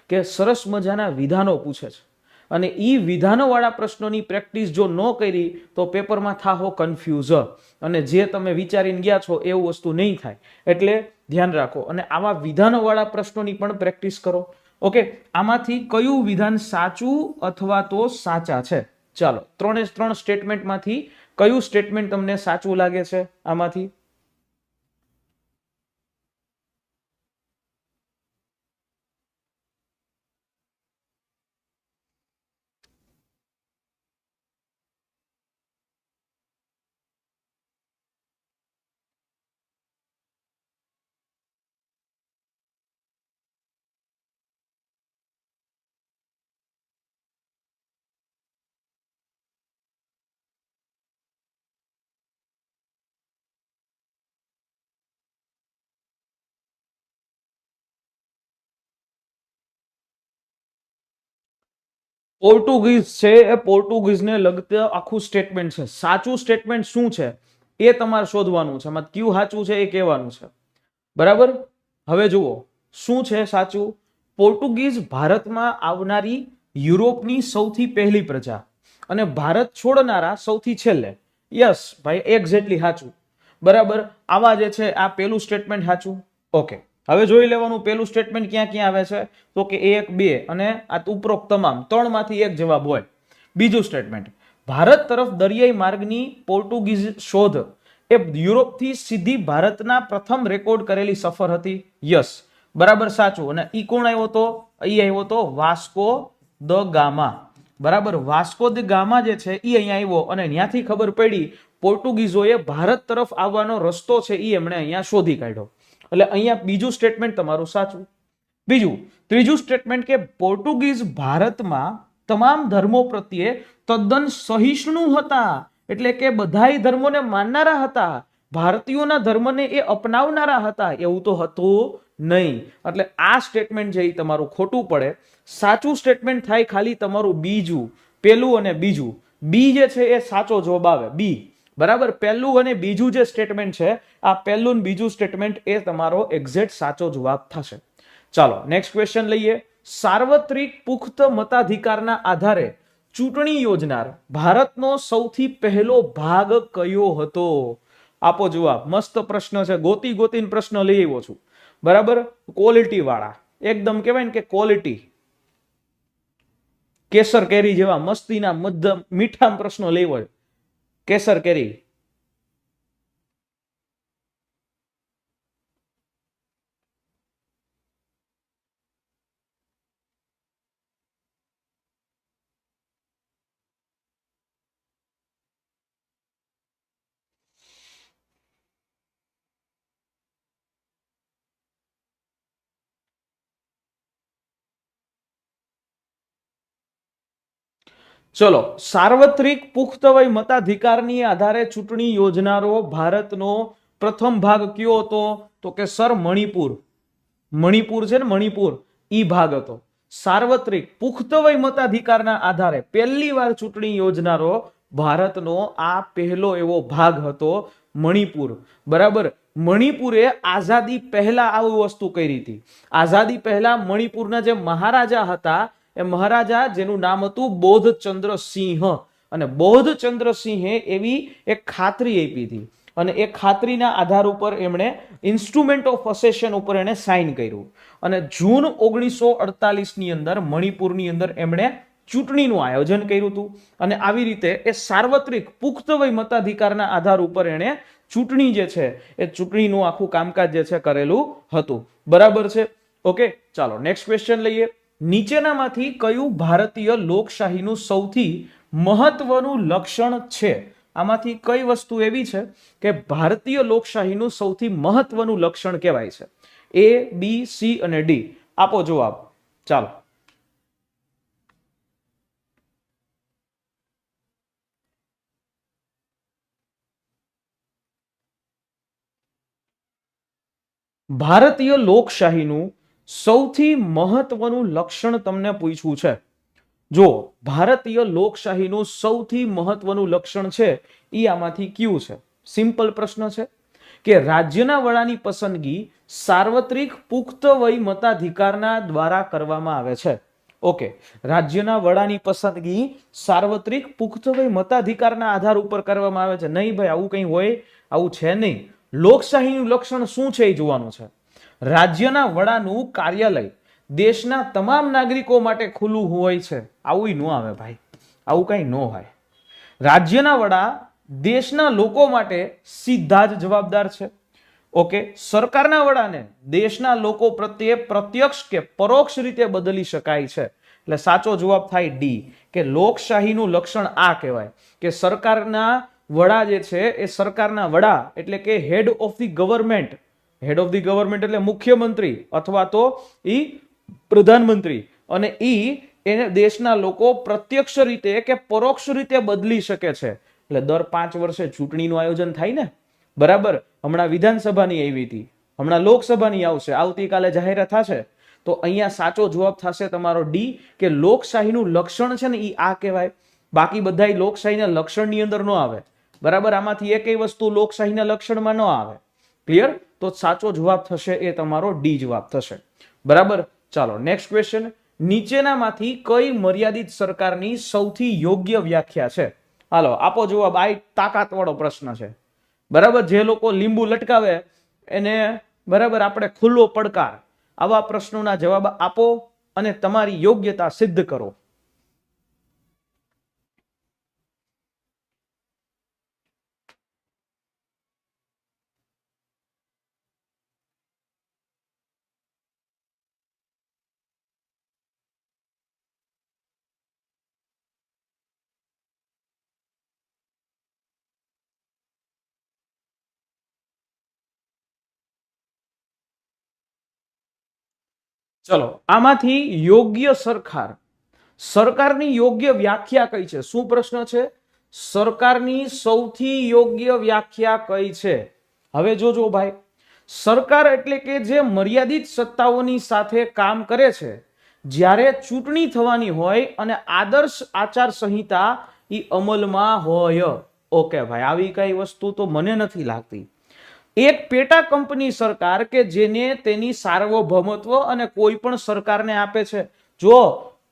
કે સરસ મજાના વિધાનો પૂછે છે. અને એ વિધાનોવાળા પ્રશ્નોની પ્રેક્ટિસ જો ન કરી તો પેપરમાં થાહો કન્ફ્યુઝ, અને જે તમે વિચારીને ગયા છો એવું વસ્તુ નહીં થાય. એટલે ધ્યાન રાખો અને આવા વિધાનોવાળા પ્રશ્નોની પણ પ્રેક્ટિસ કરો. ઓકે, આમાંથી કયું વિધાન સાચું અથવા તો સાચા છે? ચાલો, 3 સ્ટેટમેન્ટમાંથી કયું સ્ટેટમેન્ટ તમને સાચું લાગે છે આમાંથી? પોર્ટુગીઝ છે એ પોર્ટુગીઝને લગતું આખું સ્ટેટમેન્ટ છે. સાચું સ્ટેટમેન્ટ શું છે એ તમારે શોધવાનું છે. એમાં કયું સાચું છે એ કહેવાનું છે. બરાબર, હવે જુઓ શું છે સાચું. પોર્ટુગીઝ ભારતમાં આવનારી યુરોપની સૌથી પહેલી પ્રજા અને ભારત છોડનારા સૌથી છેલ્લે. યસ ભાઈ, એક્ઝેક્ટલી સાચું. બરાબર, આવા જે છે આ પેલું સ્ટેટમેન્ટ સાચું. ઓકે, હવે જોઈ લેવાનું પેલું સ્ટેટમેન્ટ ક્યાં ક્યાં આવે છે. તો કે 1, 2 અને આ ઉપરોક્ત તમામ 3 માંથી એક જવાબ હોય. બીજું સ્ટેટમેન્ટ, ભારત તરફ દરિયાઈ માર્ગની પોર્ટુગીઝ શોધ એ યુરોપથી સીધી ભારતના પ્રથમ રેકોર્ડ કરેલી સફર હતી. યસ, બરાબર, સાચું. અને ઈ કોણ આવ્યો તો? ઈ આવ્યો તો વાસ્કો દ ગામા. બરાબર, વાસ્કો દ ગામા જે છે ઈ અહીંયા આવ્યો અને ત્યાંથી ખબર પડી પોર્ટુગીઝોએ ભારત તરફ આવવાનો રસ્તો છે ઈ એમણે અહીંયા શોધી કાઢ્યો. એટલે અહીંયા બીજું સ્ટેટમેન્ટ તમારું સાચું. બીજું, ત્રીજું સ્ટેટમેન્ટ કે પોર્ટુગીઝ ભારતમાં તમામ ધર્મો પ્રત્યે તદ્દન સહિષ્ણુ હતા, એટલે કે બધાય ધર્મોને માનનારા હતા, ભારતીયોના ધર્મને એ અપનાવનારા હતા, એવું તો હતું નહીં. એટલે આ સ્ટેટમેન્ટ છે એ તમારું ખોટું પડે. સાચું સ્ટેટમેન્ટ થાય ખાલી તમારું બીજું, પેલું અને બીજું. બી જે છે એ સાચો જવાબ આવે, બી. બરાબર, પહેલું અને બીજું જે સ્ટેટમેન્ટ છે, આ પહેલું અને બીજું સ્ટેટમેન્ટ એ તમારો એક્ઝેક્ટ સાચો જવાબ થશે. ચાલો નેક્સ્ટ ક્વેશ્ચન લઈએ. સાર્વત્રિક પુખ્ત મતાધિકારના આધારે ચૂંટણી યોજનાર ભારતનો સૌથી પહેલો ભાગ કયો હતો? આપો જવાબ. મસ્ત પ્રશ્ન છે, ગોતી ગોતીને પ્રશ્ન લઈ આવ્યો છું. બરાબર, ક્વોલિટી વાળા, એકદમ કહેવાય ને કે ક્વોલિટી, કેસર કેરી જેવા મસ્તીના મધ્યમ મીઠા પ્રશ્નો લેવો. કેસર કેરી. ચલો, સાર્વત્રિક પુખ્ત વય મતાધિકારની આધારે ચૂંટણી યોજનારો ભારતનો પ્રથમ ભાગ કયો હતો? તો કે સર મણિપુર. મણિપુર છે ને, મણિપુર ઈ ભાગ હતો. સાર્વત્રિક પુખ્ત વય મતાધિકારના આધારે પહેલી વાર ચૂંટણી યોજનારો ભારતનો આ પહેલો એવો ભાગ હતો મણિપુર. બરાબર. મણિપુરે આઝાદી પહેલા આવી વસ્તુ કરી હતી. આઝાદી પહેલા મણિપુરના જે મહારાજા હતા, એ મહારાજા જેનું નામ હતું બોધચંદ્ર સિંહ, અને બોધચંદ્ર સિંહે એવી એક ખાતરી આપી હતી, અને એ ખાતરીના આધાર ઉપર એમણે ઇન્સ્ટ્રુમેન્ટ ઓફ અસેશન ઉપર એને સાઇન કર્યું, અને જૂન 1948 ની અંદર મણિપુરની અંદર એમણે ચૂંટણીનું આયોજન કર્યું હતું, અને આવી રીતે એ સાર્વત્રિક પુખ્ત વય મતાધિકારના આધાર ઉપર એણે ચૂંટણી જે છે એ ચૂંટણીનું આખું કામકાજ જે છે કરેલું હતું. બરાબર છે. ઓકે, ચાલો નેક્સ્ટ ક્વેશ્ચન લઈએ. નીચેનામાંથી કયું ભારતીય લોકશાહીનું સૌથી મહત્વનું લક્ષણ છે? આમાંથી કઈ વસ્તુ એવી છે કે ભારતીય લોકશાહીનું સૌથી મહત્વનું લક્ષણ કહેવાય છે? એ, બી, સી અને ડી. આપો જવાબ. ચાલો. ભારતીય લોકશાહીનું સૌથી મહત્વનું લક્ષણ તમને પૂછ્યું છે. જો ભારતીય લોકશાહીનું સૌથી મહત્વનું લક્ષણ છે એ આમાંથી કયું છે? સિમ્પલ પ્રશ્ન છે કે રાજ્યના વડાની પસંદગી સાર્વત્રિક પુખ્ત વય મતાધિકારના દ્વારા કરવામાં આવે છે. ઓકે, રાજ્યના વડાની પસંદગી સાર્વત્રિક પુખ્ત વય મતાધિકારના આધાર ઉપર કરવામાં આવે છે. નહીં ભાઈ, આવું કંઈ હોય, આવું છે નહીં. લોકશાહીનું લક્ષણ શું છે એ જોવાનું છે. રાજ્યના વડાનું કાર્યાલય દેશના તમામ નાગરિકો માટે ખુલ્લું હોય છે. આવું ન આવે ભાઈ, આવું કંઈ ન હોય. રાજ્યના વડા દેશના લોકો માટે સીધા જ જવાબદાર છે. ઓકે, સરકારના વડાને દેશના લોકો પ્રત્યે પ્રત્યક્ષ કે પરોક્ષ રીતે બદલી શકાય છે. એટલે સાચો જવાબ થાય ડી, કે લોકશાહીનું લક્ષણ આ કહેવાય કે સરકારના વડા જે છે એ સરકારના વડા એટલે કે head of the government. Head of the government એટલે મુખ્યમંત્રી અથવા તો ઈ પ્રધાનમંત્રી, અને એને દેશના લોકો પ્રત્યક્ષ રીતે કે પરોક્ષ રીતે બદલી શકે છે. એટલે દર 5 વર્ષે ચૂંટણીનું આયોજન થાય ને. બરાબર. હમણાં વિધાનસભાની આવી હતી, હમણાં લોકસભાની આવશે, આવતીકાલે જાહેરાત થશે. તો અહીંયા સાચો જવાબ થશે તમારો ડી, કે લોકશાહીનું લક્ષણ છે ને એ આ કહેવાય. બાકી બધા લોકશાહીના લક્ષણની અંદર ન આવે. બરાબર. આમાંથી એકય વસ્તુ લોકશાહીના લક્ષણમાં ન આવે. ક્લિયર? તો સાચો જવાબ થશે એ તમારો ડી જવાબ થશે. બરાબર. ચાલો નેક્સ્ટ ક્વેશ્ચન. નીચેનામાંથી કઈ મર્યાદિત સરકારની સૌથી યોગ્ય વ્યાખ્યા છે? હાલો આપો જવાબ. આ તાકાતવાળો પ્રશ્ન છે. બરાબર. જે લોકો લીંબુ લટકાવે એને બરાબર આપણે ખુલ્લો પડકાર. આવા પ્રશ્નોના જવાબ આપો અને તમારી યોગ્યતા સિદ્ધ કરો. ચલો, આમાંથી યોગ્ય સરકારની યોગ્ય વ્યાખ્યા કઈ છે? શું પ્રશ્ન છે? સરકારની સૌથી યોગ્ય વ્યાખ્યા કઈ છે? હવે જોજો ભાઈ, સરકાર એટલે કે જે મર્યાદિત સત્તાઓની સાથે કામ કરે છે જ્યારે ચૂંટણી થવાની હોય અને આદર્શ આચાર સંહિતા એ અમલમાં હોય. ઓકે ભાઈ, આવી કઈ વસ્તુ તો મને નથી લાગતી. એક પેટા કંપની સરકાર કે જેને તેની સાર્વભૌમત્વ અને કોઈ પણ સરકારને આપે છે. જો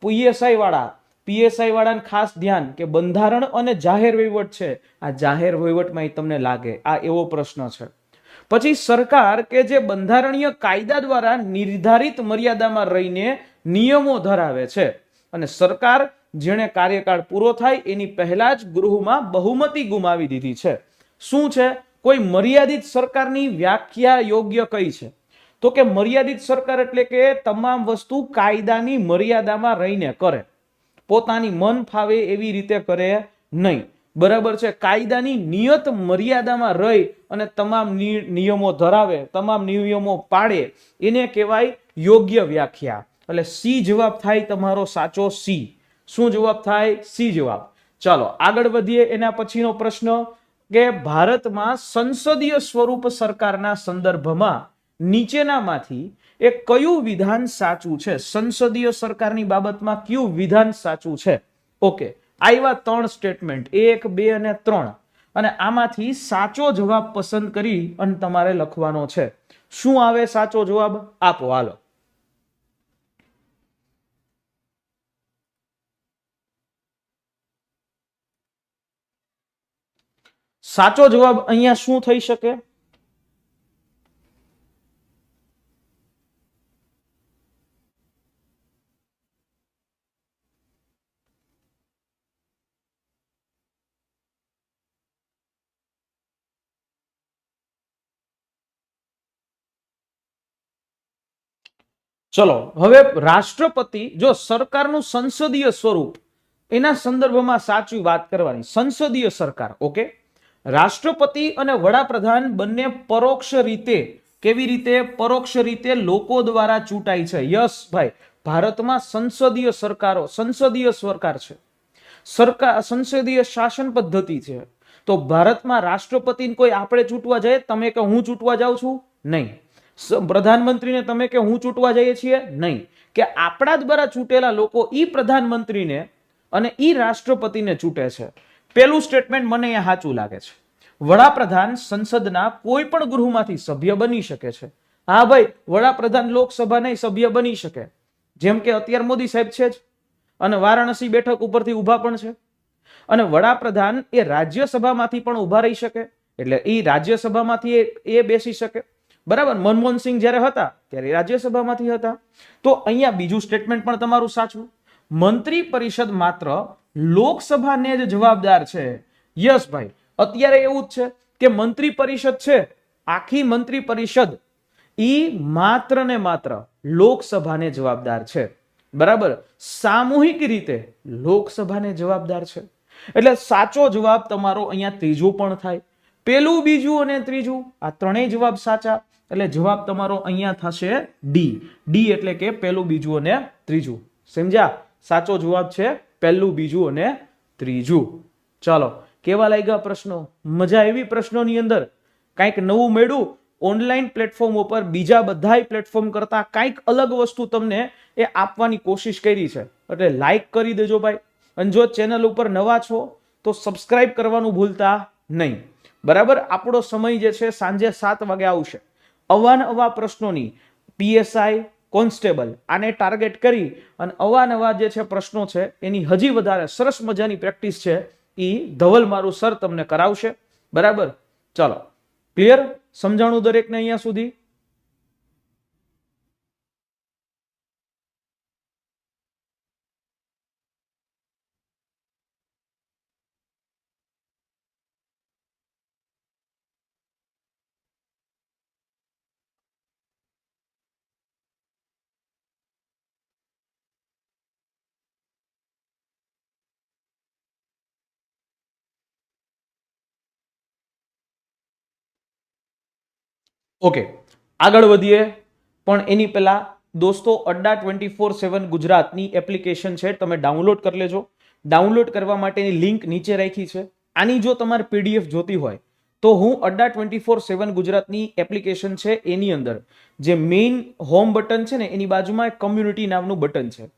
પીએસઆઈ વાળાને ખાસ ધ્યાન કે બંધારણ અને જાહેર વહીવટ છે. આ જાહેર વહીવટમાં તમને લાગે આ એવો પ્રશ્ન છે. પછી સરકાર કે જે બંધારણીય કાયદા દ્વારા નિર્ધારિત મર્યાદામાં રહીને નિયમો ધરાવે છે, અને સરકાર જેણે કાર્યકાળ પૂરો થાય એની પહેલા જ ગૃહમાં બહુમતી ગુમાવી દીધી છે. શું છે? કોઈ મર્યાદિત સરકારની વ્યાખ્યા યોગ્ય કઈ છે? તો કે મર્યાદિત સરકાર એટલે કે તમામ વસ્તુ કાયદાની મર્યાદામાં રહીને કરે, પોતાની મન ફાવે એવી રીતે કરે નહીં. બરાબર છે. કાયદાની નિયત મર્યાદામાં રહી અને તમામ નિયમો ધરાવે, તમામ નિયમો પાડે, એને કહેવાય યોગ્ય વ્યાખ્યા. એટલે સી જવાબ થાય તમારો સાચો. સી. શું જવાબ થાય? સી જવાબ. ચાલો આગળ વધીએ. એના પછીનો પ્રશ્ન કે ભારતમાં સંસદીય સ્વરૂપ સરકારના સંદર્ભમાં નીચેનામાંથી એ કયું વિધાન સાચું છે? સંસદીય સરકારની બાબતમાં કયું વિધાન સાચું છે? ઓકે, આવ્યા 3 સ્ટેટમેન્ટ, 1, 2 અને 3, અને આમાંથી સાચો જવાબ પસંદ કરી અને તમારે લખવાનો છે. શું આવે સાચો જવાબ? આપો હાલો. સાચો જવાબ અહીંયા શું થઈ શકે? ચલો હવે રાષ્ટ્રપતિ, જો સરકારનું સંસદીય સ્વરૂપ એના સંદર્ભમાં સાચી વાત કરવાની. સંસદીય સરકાર, ઓકે. રાષ્ટ્રપતિ અને વડાપ્રધાન બંને પરોક્ષ રીતે, કેવી રીતે? પરોક્ષ રીતે લોકો દ્વારા ચૂંટાય છે. યસ ભાઈ, ભારતમાં સંસદીય સરકારો, સંસદીય સરકાર છે, સરકાર સંસદીય શાસન પદ્ધતિ છે. તો ભારતમાં રાષ્ટ્રપતિને કોઈ આપણે ચૂંટવા જાય, તમે કે હું ચૂંટવા જાઉં છું? નહીં. પ્રધાનમંત્રીને તમે કે હું ચૂંટવા જઈએ છીએ? નહીં. કે આપણા દ્વારા ચૂંટેલા લોકો ઈ પ્રધાનમંત્રીને અને ઈ રાષ્ટ્રપતિને ચૂંટે છે. પેલું સ્ટેટમેન્ટ મને અહીંયા સાચું લાગે છે. વડાપ્રધાન સંસદના કોઈ પણ ગૃહમાંથી સભ્ય બની શકે છે. હા ભાઈ, વડાપ્રધાન લોકસભાના સભ્ય બની શકે, જેમ કે અત્યારે મોદી સાહેબ છે જ, અને વારાણસી બેઠક ઉપરથી ઉભા પણ છે. અને વડાપ્રધાન એ રાજ્યસભામાંથી પણ ઉભા રહી શકે, એટલે એ રાજ્યસભામાંથી એ બેસી શકે. બરાબર, મનમોહનસિંહ જ્યારે હતા ત્યારે રાજ્યસભામાંથી હતા. તો અહીંયા બીજું સ્ટેટમેન્ટ પણ તમારું સાચું. મંત્રી પરિષદ માત્ર લોકસભાને જ જવાબદાર છે. યસ ભાઈ, અત્યારે એવું જ છે કે મંત્રી પરિષદ છે, આખી મંત્રી પરિષદ ઈ માત્ર ને માત્ર લોકસભાને જવાબદાર છે. બરાબર, સામૂહિક રીતે લોકસભાને જવાબદાર છે. એટલે સાચો જવાબ તમારો અહીંયા ત્રીજો પણ થાય. પેલું, બીજું અને ત્રીજું આ ત્રણેય જવાબ સાચા. એટલે જવાબ તમારો અહીંયા થશે ડી. ડી એટલે કે પહેલું, બીજું અને ત્રીજું. સમજ્યા? સાચો જવાબ છે પહેલું, બીજું અને ત્રીજું. ચાલો, કેવા લાગ્યા પ્રશ્નો? મજા આવી પ્રશ્નોની અંદર? કંઈક નવું મળ્યું? ઓનલાઈન પ્લેટફોર્મ ઉપર બીજા બધા પ્લેટફોર્મ કરતા કંઈક અલગ વસ્તુ તમને એ આપવાની કોશિશ કરી છે. એટલે લાઈક કરી દેજો ભાઈ. અને જો ચેનલ ઉપર નવા છો તો સબસ્ક્રાઇબ કરવાનું ભૂલતા નહીં. બરાબર, આપણો સમય જે છે સાંજે 7 વાગે આવશે. અવાનવા પ્રશ્નોની પીએસઆઈ, કોન્સ્ટેબલ આને ટાર્ગેટ કરી અને અવાનવા જે છે પ્રશ્નો છે એની હજી વધારે સરસ મજાની પ્રેક્ટિસ છે એ ધવલ મારું સર તમને કરાવશે. બરાબર, ચાલો, ક્લિયર? સમજાણું દરેકને અહીંયા સુધી? ઓકે, આગળ વધીએ. પણ એની પહેલા દોસ્તો, અડ્ડા 24/7 ગુજરાતની એપ્લિકેશન છે, તમે ડાઉનલોડ કરી લેજો. ડાઉનલોડ કરવા માટેની લિંક નીચે રાખી છે. આની જો તમારે પીડીએફ જોતી હોય તો હું અડ્ડા 24/7 ગુજરાતની એપ્લિકેશન છે એની અંદર જે મેઇન હોમ બટન છે ને એની બાજુમાં એક કમ્યુનિટી નામનું બટન છે,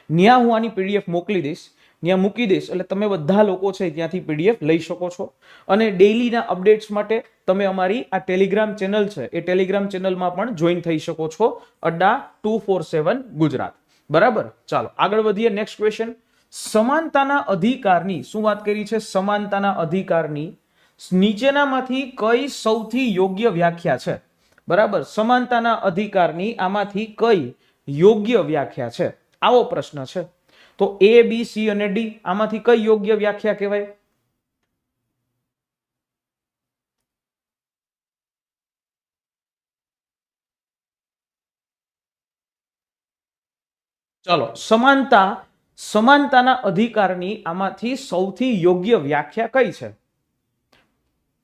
ત્યાં હું આની પીડીએફ મોકલી દઈશ, ત્યાં મૂકી દઈશ. એટલે તમે બધા લોકો છે ત્યાંથી પીડીએફ લઈ શકો છો. અને ડેઈલીના અપડેટ્સ માટે તમે અમારી આ ટેલિગ્રામ ચેનલ છે એ ટેલિગ્રામ ચેનલમાં પણ જોઈન થઈ શકો છો, અડ્ડા 247 ગુજરાત. બરાબર, ચાલો આગળ વધીએ. નેક્સ્ટ ક્વેશ્ચન, સમાનતાના અધિકારની શું વાત કરી છે? સમાનતાના અધિકારની નીચેનામાંથી કઈ સૌથી યોગ્ય વ્યાખ્યા છે? બરાબર, સમાનતાના અધિકારની આમાંથી કઈ યોગ્ય વ્યાખ્યા છે? આવો પ્રશ્ન છે. તો એ, બી, સી અને ડી આમાંથી કઈ યોગ્ય વ્યાખ્યા કહેવાય? ચાલો, સમાનતાના અધિકારની આમાંથી સૌથી યોગ્ય વ્યાખ્યા કઈ છે?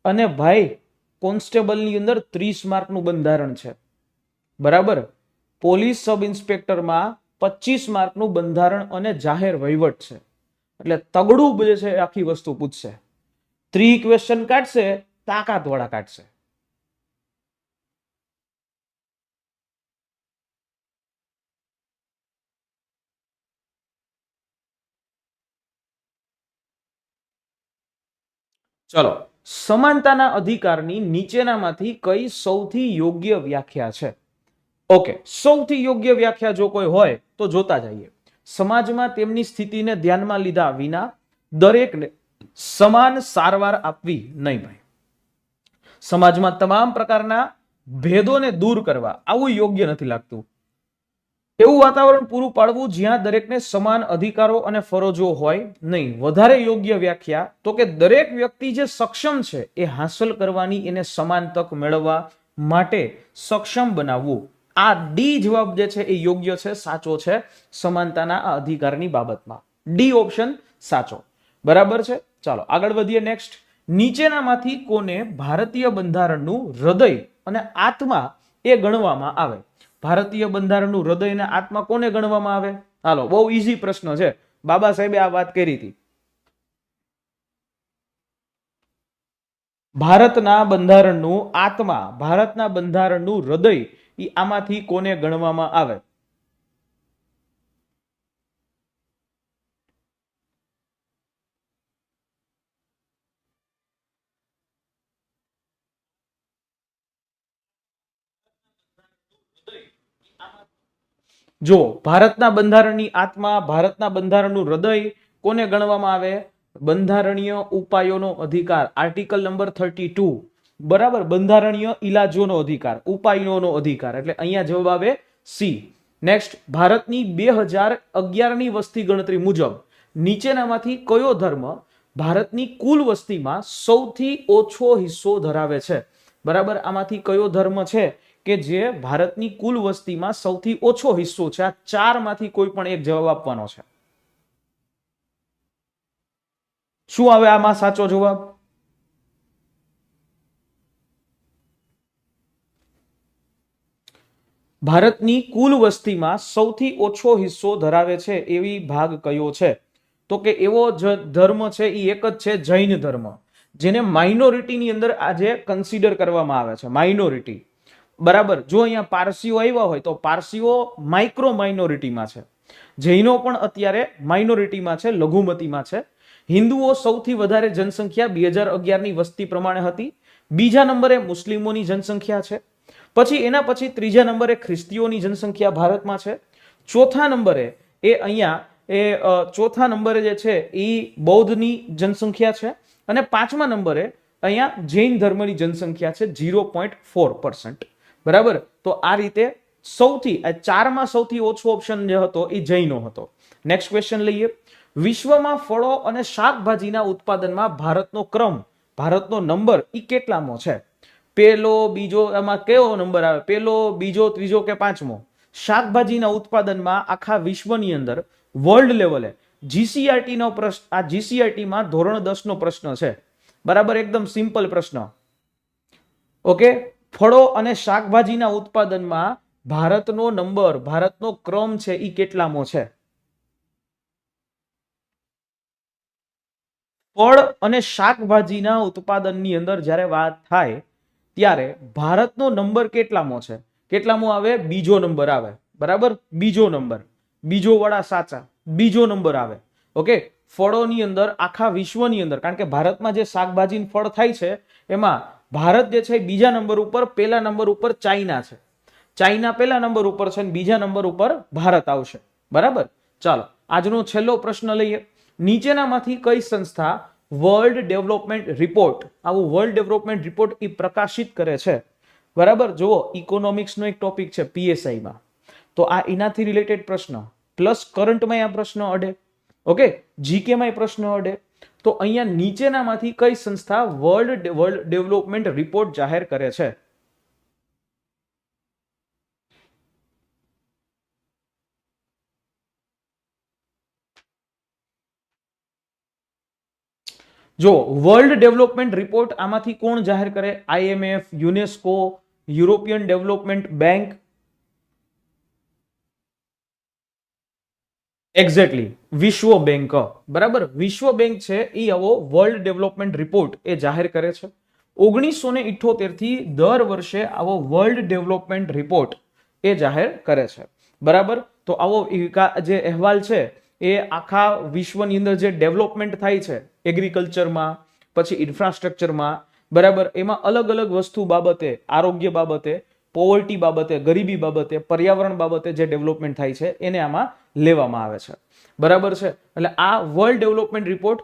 અને ભાઈ, કોન્સ્ટેબલની અંદર 30 માર્કનું બંધારણ છે. બરાબર, પોલીસ સબ ઇન્સ્પેક્ટરમાં 25 માર્કનું બંધારણ અને જાહેર વહીવટ છે. એટલે તગડું જે છે આખી વસ્તુ પૂછશે. 3 ક્વેશ્ચન કાઢશે, તાકાત વાળા કાઢશે. ચલો, સમાનતાના અધિકારની નીચેનામાંથી કઈ સૌથી યોગ્ય વ્યાખ્યા છે? ઓકે, સૌથી યોગ્ય વ્યાખ્યા જો કોઈ હોય તો જોતા જઈએ. સમાજમાં તેમની સ્થિતિને ધ્યાનમાં લીધા વિના દરેકને સમાન સારવાર આપવી નહીં ભાઈ. સમાજમાં તમામ પ્રકારના ભેદોને દૂર કરવા, આવું યોગ્ય નથી લાગતું. એવું વાતાવરણ પૂરું પાડવું જ્યાં દરેકને સમાન અધિકારો અને ફરજો હોય નહીં. વધારે યોગ્ય વ્યાખ્યા તો કે દરેક વ્યક્તિ જે સક્ષમ છે એ હાંસલ કરવાની, એને સમાન તક મેળવવા માટે સક્ષમ બનાવવું. આ ડી જવાબ જે છે એ યોગ્ય છે, સાચો છે સમાનતાના આ અધિકારની બાબતમાં. ડી ઓપ્શન સાચો. બરાબર છે. ચાલો આગળ વધીએ. નેક્સ્ટ, નીચેનામાંથી કોને ભારતીય બંધારણનું હૃદય અને આત્મા એ ગણવામાં આવે? ભારતીય બંધારણનું હૃદય અને આત્મા કોને ગણવામાં આવે? હાલો, બહુ ઈઝી પ્રશ્ન છે. બાબા સાહેબે આ વાત કરી હતી. ભારતના બંધારણનું આત્મા, ભારતના બંધારણનું હૃદય, એ આમાંથી કોને ગણવામાં આવે? જો ભારતના બંધારણની આત્મા, ભારતના બંધારણનું હૃદય કોને ગણવામાં આવે? બંધારણીય ઉપાયોનો અધિકાર, આર્ટિકલ નંબર 32. બરાબર, બંધારણીય ઇલાજોનો અધિકાર, ઉપાયોનો અધિકાર. એટલે અહીંયા જવાબ આવે સી. નેક્સ્ટ, ભારતની 2011ની વસ્તી ગણતરી મુજબ નીચેનામાંથી કયો ધર્મ ભારતની કુલ વસ્તીમાં સૌથી ઓછો હિસ્સો ધરાવે છે? બરાબર, આમાંથી કયો ધર્મ છે કે જે ભારતની કુલ વસ્તીમાં સૌથી ઓછો હિસ્સો છે? આ ચારમાંથી કોઈ પણ એક જવાબ આપવાનો છે. શું આવે આમાં સાચો જવાબ? ભારતની કુલ વસ્તીમાં સૌથી ઓછો હિસ્સો ધરાવે છે એવી ભાગ કયો છે? તો કે એવો ધર્મ છે એ એક જ છે, જૈન ધર્મ, જેને માઇનોરિટીની અંદર આજે કન્સિડર કરવામાં આવે છે. માઇનોરિટી. બરાબર, જો અહીંયા પારસીઓ આવ્યા હોય તો પારસીઓ માઇક્રો માઇનોરિટીમાં છે. જૈનો પણ અત્યારે માઇનોરિટીમાં છે, લઘુમતીમાં છે. હિન્દુઓ સૌથી વધારે જનસંખ્યા 2011ની વસ્તી પ્રમાણે હતી. બીજા નંબરે મુસ્લિમોની જનસંખ્યા છે. પછી એના પછી ત્રીજા નંબરે ખ્રિસ્તીઓની જનસંખ્યા ભારતમાં છે. ચોથા નંબરે ચોથા નંબરે જે છે એ બૌદ્ધની જનસંખ્યા છે. અને પાંચમા નંબરે અહીંયા જૈન ધર્મની જનસંખ્યા છે 0.4%. બરાબર, તો આ રીતે સૌથી ચારમાં સૌથી ઓછો ઓપ્શન જે હતો એ જૈનો હતો. નેક્સ્ટ ક્વેશ્ચન લઈએ. વિશ્વમાં ફળો અને શાકભાજીના ઉત્પાદનમાં ભારતનો ક્રમ, ભારતનો નંબર એ કેટલામો છે? પેલો, બીજો, એમાં કયો નંબર આવે? પેલો, બીજો, ત્રીજો કે પાંચમો? શાકભાજીના ઉત્પાદનમાં આખા વિશ્વની અંદર વર્લ્ડ લેવલે જીસીઆરટી નો પ્રશ્ન, આ જીસીઆરટીમાં ધોરણ 10 નો પ્રશ્ન છે. બરાબર, એકદમ સિમ્પલ પ્રશ્ન. ઓકે, ફળો અને શાકભાજીના ઉત્પાદનમાં ભારતનો નંબર, ભારતનો ક્રમ છે એ કેટલામો છે? ફળ અને શાકભાજીના ઉત્પાદનની અંદર જ્યારે વાત થાય ત્યારે ભારતનો નંબર કેટલામો છે? કેટલામો આવે? બીજો નંબર આવે. બરાબર, બીજો નંબર. બીજો વડા સાચા, બીજો નંબર આવે. ઓકે, ફળોની અંદર આખા વિશ્વની અંદર, કારણ કે ભારતમાં જે શાકભાજી ફળ થાય છે એમાં ભારત જે છે બીજા નંબર ઉપર, પહેલા નંબર ઉપર ચાઇના છે. ચાઇના પહેલા નંબર ઉપર છે અને બીજા નંબર ઉપર ભારત આવશે. બરાબર, ચાલો આજનો છેલ્લો પ્રશ્ન લઈએ. નીચેનામાંથી કઈ સંસ્થા વર્લ્ડ ડેવલપમેન્ટ રિપોર્ટ, આવું વર્લ્ડ ડેવલપમેન્ટ રિપોર્ટ એ પ્રકાશિત કરે છે? બરાબર, જુઓ, ઇકોનોમિક્સનો એક ટોપિક છે પીએસઆઈમાં, તો આ એનાથી રિલેટેડ પ્રશ્ન, પ્લસ કરંટમાં આ પ્રશ્ન અડે. ઓકે, જીકેમાં પ્રશ્ન અડે. તો અહીંયા નીચેનામાંથી કઈ સંસ્થા વર્લ્ડ ડેવલપમેન્ટ રિપોર્ટ જાહેર કરે છે? જો વર્લ્ડ ડેવલપમેન્ટ રિપોર્ટ આમાંથી કોણ જાહેર કરે? IMF, UNESCO, European development bank? Exactly, વિશ્વ બેંક, બરાબર. વિશ્વ બેંક છે એ આવો વર્લ્ડ ડેવલપમેન્ટ રિપોર્ટ એ જાહેર કરે છે. 1978 થી દર વર્ષે આવો વર્લ્ડ ડેવલપમેન્ટ રિપોર્ટ એ જાહેર કરે છે, બરાબર. તો આવો જે અહેવાલ છે એ આખા વિશ્વની અંદર જે ડેવલપમેન્ટ થાય છે એગ્રીકલ્ચરમાં, પછી ઇન્ફ્રાસ્ટ્રક્ચરમાં, બરાબર, એમાં અલગ અલગ વસ્તુ બાબતે, આરોગ્ય બાબતે, પોવર્ટી બાબતે, ગરીબી બાબતે, પર્યાવરણ બાબતે જે ડેવલપમેન્ટ થાય છે એને આમાં લેવામાં આવે છે, બરાબર છે. એટલે આ વર્લ્ડ ડેવલપમેન્ટ રિપોર્ટ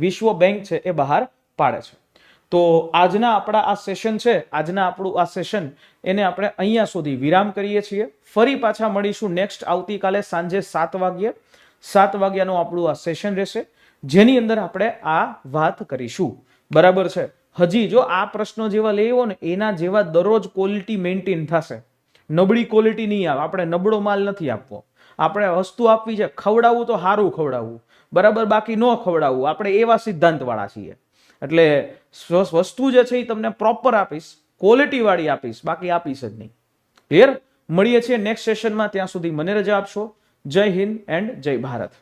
વિશ્વ બેંક છે એ બહાર પાડે છે. તો આજના આપણા આ સેશન છે, આજના આપણું આ સેશન એને આપણે અહીંયા સુધી વિરામ કરીએ છીએ. ફરી પાછા મળીશું નેક્સ્ટ આવતીકાલે સાંજે 7 વાગ્યે. 7 વાગ્યાનું આપણું આ સેશન રહેશે, જેની અંદર આપણે આ વાત કરીશું, બરાબર છે. હજી જો આ પ્રશ્નો જેવા લેવો ને એના જેવા દરરોજ ક્વોલિટી મેન્ટેન થશે. નબળી ક્વોલિટી નહીં આવે. આપણે નબળો માલ નથી આપવો. આપણે વસ્તુ આપવી છે, ખવડાવવું તો સારું ખવડાવવું, બરાબર, બાકી ન ખવડાવવું. આપણે એવા સિદ્ધાંત વાળા છીએ. એટલે વસ્તુ જે છે એ તમને પ્રોપર આપીશ, ક્વોલિટી વાળી આપીશ, બાકી આપીશ જ નહીં. ક્લિયર? મળીએ છીએ નેક્સ્ટ સેશનમાં. ત્યાં સુધી મને રજા આપશો. જય હિન્દ એન્ડ જય ભારત.